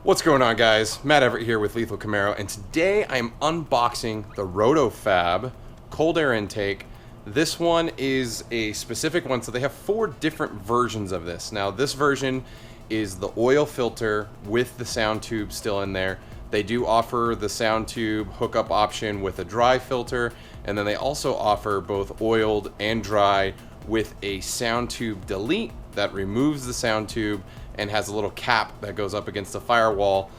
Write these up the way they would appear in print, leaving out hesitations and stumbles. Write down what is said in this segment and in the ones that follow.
What's going on, guys? Matt Everett here with Lethal Camaro, and today I'm unboxing the Roto-Fab Cold Air Intake. This one is a specific one, so they have 4 different versions of this. Now, this version is the oil filter with the sound tube still in there. They do offer the sound tube hookup option with a dry filter, and then they also offer both oiled and dry with a sound tube delete that removes the sound tube and has a little cap that goes up against the firewall,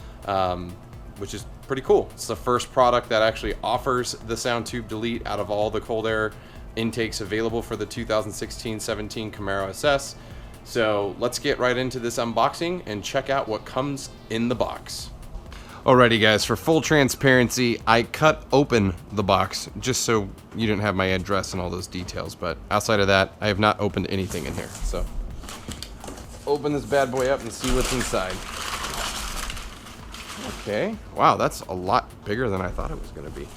which is pretty cool. It's the first product that actually offers the sound tube delete out of all the cold air intakes available for the 2016-17 Camaro SS. So let's get right into this unboxing and check out what comes in the box. Alrighty, guys, for full transparency, I cut open the box just so you didn't have my address and all those details, but outside of that, I have not opened anything in here. So open this bad boy up and see what's inside. Okay, wow, that's a lot bigger than I thought it was going to be.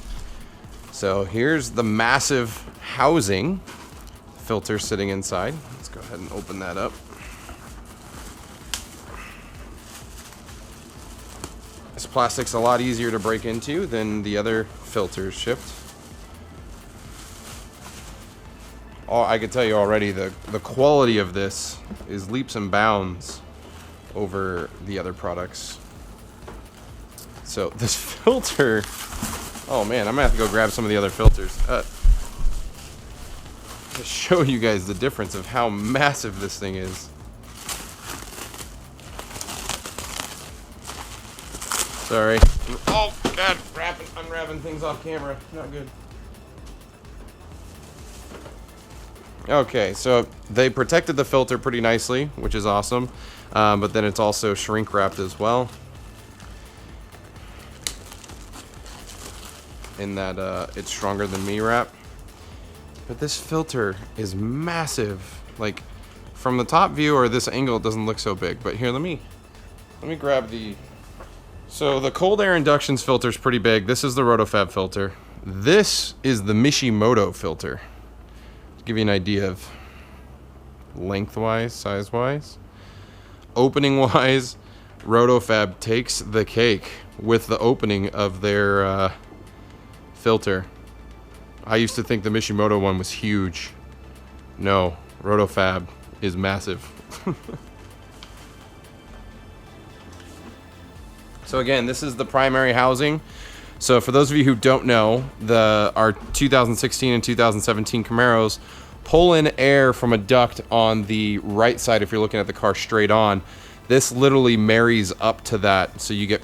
So here's the massive housing filter sitting inside. Let's go ahead and open that up. This plastic's a lot easier to break into than the other filters shipped. Oh, I can tell you already, the quality of this is leaps and bounds over the other products. So this filter, oh man, I'm gonna have to go grab some of the other filters to show you guys the difference of how massive this thing is. Sorry. Oh God, unwrapping things off camera, not good. Okay, so they protected the filter pretty nicely, which is awesome, but then it's also shrink wrapped as well, in that it's stronger than me wrap. But this filter is massive. Like, from the top view or this angle, it doesn't look so big. But here, let me grab the. So the cold air inductions filter is pretty big. This is the Roto-Fab filter. This is the Mishimoto filter. Give you an idea of lengthwise, size-wise. Opening-wise, Roto-Fab takes the cake with the opening of their filter. I used to think the Mishimoto one was huge. No, Roto-Fab is massive. So again, this is the primary housing. So for those of you who don't know, our 2016 and 2017 Camaros pull in air from a duct on the right side if you're looking at the car straight on. This literally marries up to that, so you get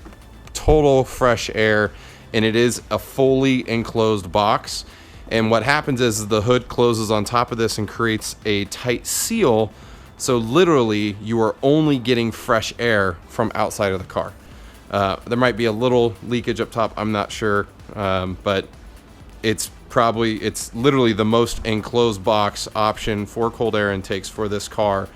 total fresh air, and it is a fully enclosed box. And what happens is the hood closes on top of this and creates a tight seal, so literally you are only getting fresh air from outside of the car. There might be a little leakage up top, I'm not sure, but it's literally the most enclosed box option for cold air intakes for this car.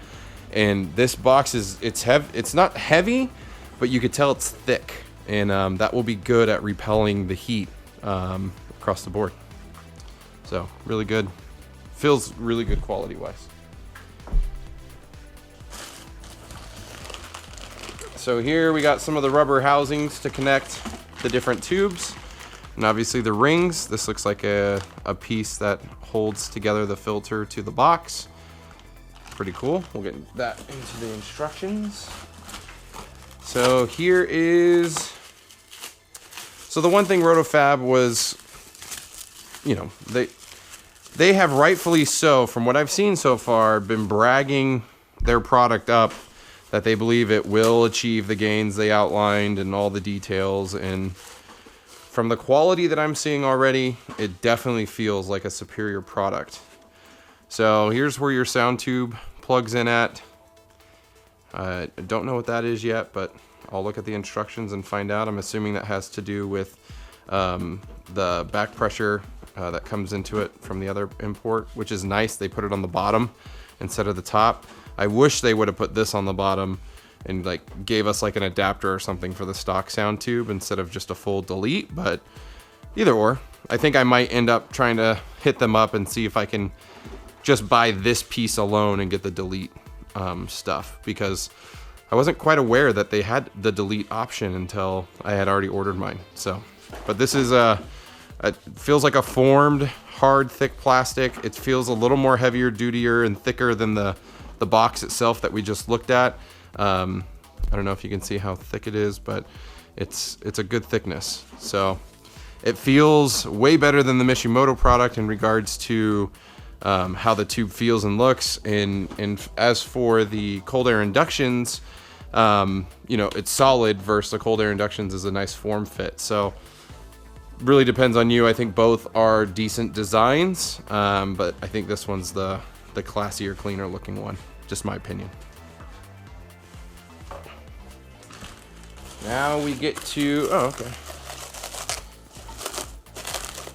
And this box it's not heavy, but you could tell it's thick, and that will be good at repelling the heat across the board. So really good, feels really good quality wise. So here we got some of the rubber housings to connect the different tubes, and obviously the rings. This looks like a piece that holds together the filter to the box. Pretty cool. We'll get that into the instructions. So here is, so the one thing Roto-Fab was, you know, they have rightfully so, from what I've seen so far, been bragging their product up, that they believe it will achieve the gains they outlined and all the details. And from the quality that I'm seeing already, it definitely feels like a superior product. So here's where your sound tube plugs in at. I don't know what that is yet, but I'll look at the instructions and find out. I'm assuming that has to do with the back pressure that comes into it from the other import, which is nice. They put it on the bottom instead of the top. I wish they would have put this on the bottom and like gave us like an adapter or something for the stock sound tube instead of just a full delete, but either or. I think I might end up trying to hit them up and see if I can just buy this piece alone and get the delete stuff, because I wasn't quite aware that they had the delete option until I had already ordered mine. So, but this is it feels like a formed, hard, thick plastic. It feels a little more heavier, dutier, and thicker than the box itself that we just looked at. I don't know if you can see how thick it is, but it's a good thickness. So it feels way better than the Mishimoto product in regards to how the tube feels and looks. And as for the cold air inductions, you know, it's solid versus the cold air inductions is a nice form fit. So really depends on you. I think both are decent designs, but I think this one's the classier, cleaner looking one. Just my opinion. Now we get to, oh, okay.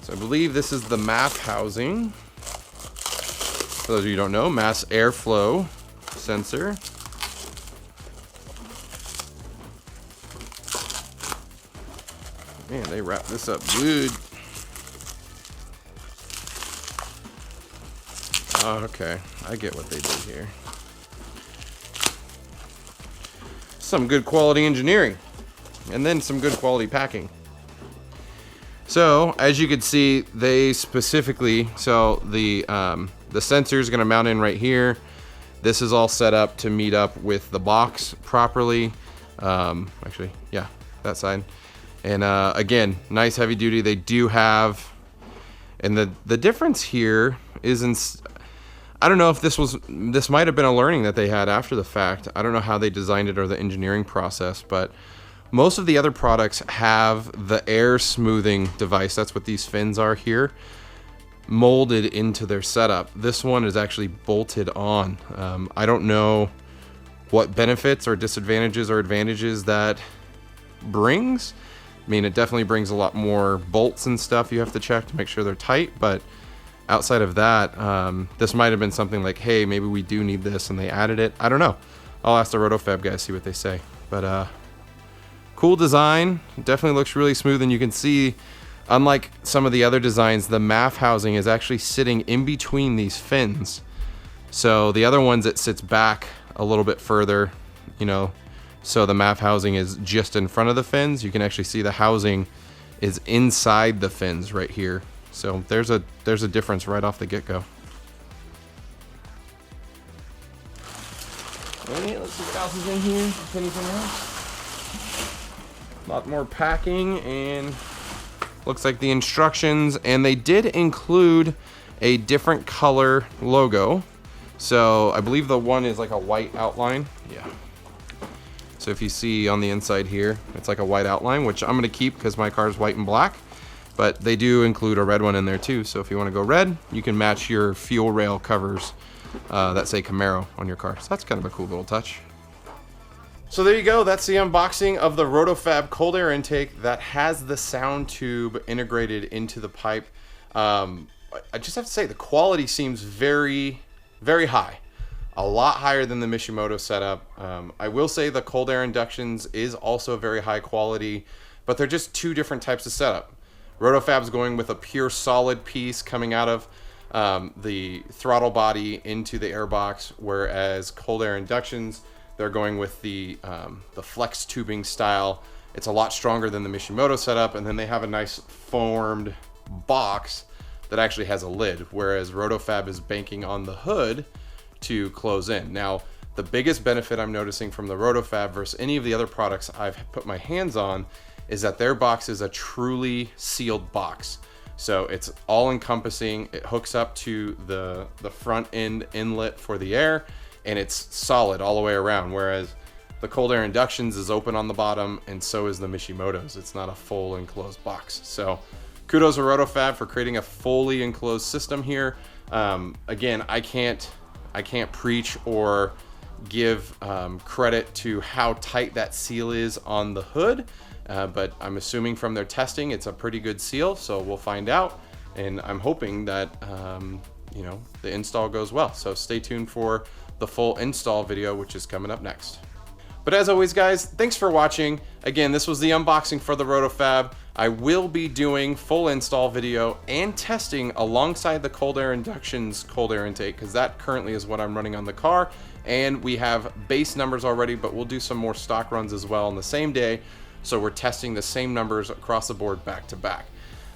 So I believe this is the MAF housing. For those of you who don't know, mass airflow sensor. Man, they wrap this up good. Oh, okay, I get what they did here. Some good quality engineering, and then some good quality packing. So, as you can see, they specifically, so the sensor is going to mount in right here. This is all set up to meet up with the box properly. Actually, yeah, that side. And again, nice heavy duty. They do have, and the difference here is I don't know if this might have been a learning that they had after the fact. I don't know how they designed it or the engineering process, but most of the other products have the air smoothing device. That's what these fins are here, molded into their setup. This one is actually bolted on. I don't know what benefits or disadvantages or advantages that brings. I mean, it definitely brings a lot more bolts and stuff you have to check to make sure they're tight, but outside of that, this might have been something like, hey, maybe we do need this, and they added it. I don't know. I'll ask the Roto-Fab guys, see what they say. But cool design. It definitely looks really smooth, and you can see, unlike some of the other designs, the MAF housing is actually sitting in between these fins. So the other ones, it sits back a little bit further, you know, so the MAF housing is just in front of the fins. You can actually see the housing is inside the fins right here. So there's a difference right off the get-go. Okay, let's see what else is in here. If anything else. A lot more packing, and looks like the instructions. And they did include a different color logo. So I believe the one is like a white outline. Yeah. So if you see on the inside here, it's like a white outline, which I'm gonna keep because my car is white and black. But they do include a red one in there too. So if you want to go red, you can match your fuel rail covers that say Camaro on your car. So that's kind of a cool little touch. So there you go. That's the unboxing of the Roto-Fab Cold Air Intake that has the sound tube integrated into the pipe. I just have to say the quality seems very, very high. A lot higher than the Mishimoto setup. I will say the cold air inductions is also very high quality, but they're just two different types of setup. Roto-Fab's going with a pure solid piece coming out of the throttle body into the airbox, whereas cold air inductions, they're going with the flex tubing style. It's a lot stronger than the Mishimoto setup, and then they have a nice formed box that actually has a lid, whereas Roto-Fab is banking on the hood to close in. Now, the biggest benefit I'm noticing from the Roto-Fab versus any of the other products I've put my hands on is that their box is a truly sealed box. So it's all encompassing. It hooks up to the front end inlet for the air, and it's solid all the way around. Whereas the cold air inductions is open on the bottom, and so is the Mishimoto's. It's not a full enclosed box. So kudos to Roto-Fab for creating a fully enclosed system here. Again, I can't preach or give credit to how tight that seal is on the hood. But I'm assuming from their testing, it's a pretty good seal, so we'll find out. And I'm hoping that, you know, the install goes well. So stay tuned for the full install video, which is coming up next. But as always, guys, thanks for watching. Again, this was the unboxing for the Roto-Fab. I will be doing full install video and testing alongside the cold air inductions cold air intake, because that currently is what I'm running on the car. And we have base numbers already, but we'll do some more stock runs as well on the same day. So we're testing the same numbers across the board back to back.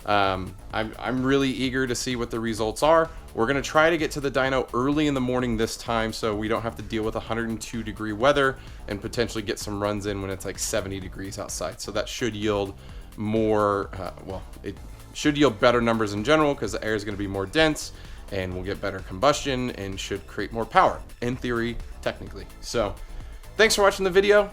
I'm really eager to see what the results are. We're gonna try to get to the dyno early in the morning this time so we don't have to deal with 102 degree weather and potentially get some runs in when it's like 70 degrees outside. So that should yield more, well, it should yield better numbers in general because the air is gonna be more dense and we'll get better combustion and should create more power, in theory, technically. So thanks for watching the video.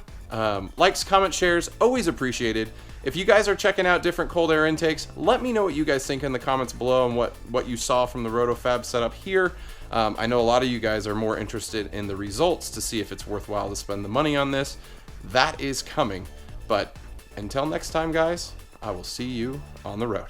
Likes, comments, shares, always appreciated. If you guys are checking out different cold air intakes, let me know what you guys think in the comments below and what you saw from the Roto-Fab setup here. I know a lot of you guys are more interested in the results to see if it's worthwhile to spend the money on this. That is coming. But until next time, guys, I will see you on the road.